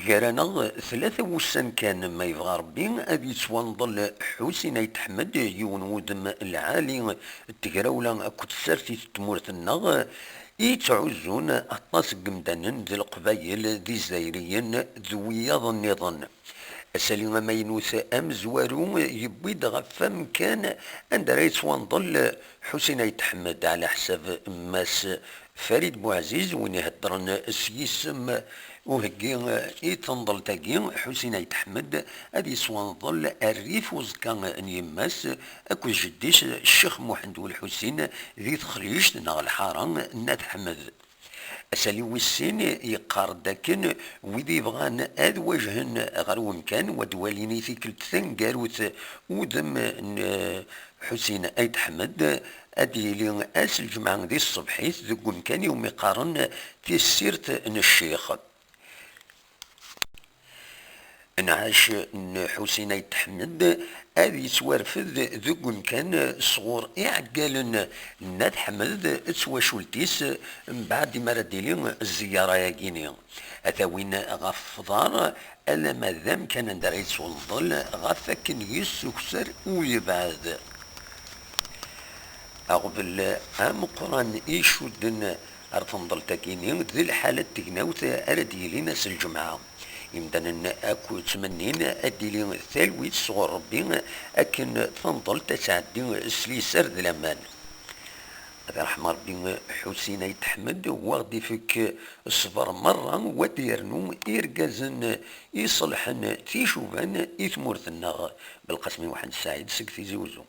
جرانا ثلاثة وسان كان ما يبغى ربي أبي نضل حسين يتحمد يون ودم العالي التقراولا كنت سارتي تمورتنا يتعزون أطاس قمدان ذي القبايل ذي الزايريين ذوياض النظام السليم ما ينوث أم زوارو يبيد غفام كان عند رئيس ونضل حسين يتحمد على حساب ماس فريد بوعزيز وين يهدرن السيسم وهكي يتنضل تاقي حسين يتحمد هذه سوانضل الريف وزكا نيماس اكو جديش الشيخ محمد والحسين ذي تخريج نغ الحرام نات حمد اسالي وسين يقار داكن ويدي بغان اذ وجهن غير كان ودواليني في كلتثن قاروث ودم حسين ايت حمد ادي لي اس الجمعه ذي الصبحيت ذكون كان يوم يقارن في السيرت الشيخ نعاش حسين يتحمد هذه توارفذ ذكون كان صغور إعقال نات حمد تواشولتيس بعد ما رديلي الزيارة ياكيني أثاوين غفضار ألا ماذام كان دريس والظل غفاكن يسكسر ويبعد أقبل أم قران إيشودن أرتنضل تاكيني ذي الحالة تقناوث أرديلي ناس الجمعة يمدن اكو تمنين اديلي ثالويت صغر ربي اكن تنضل تسعدي سليسر ذي الامان هذا رحمة ربي حسين يتحمد وغدي فيك الصبر مرة وديرنو إرقازن يصلحن تيشوفان إثمورثنا بالقسم واحد سعيد سكتي زوزو.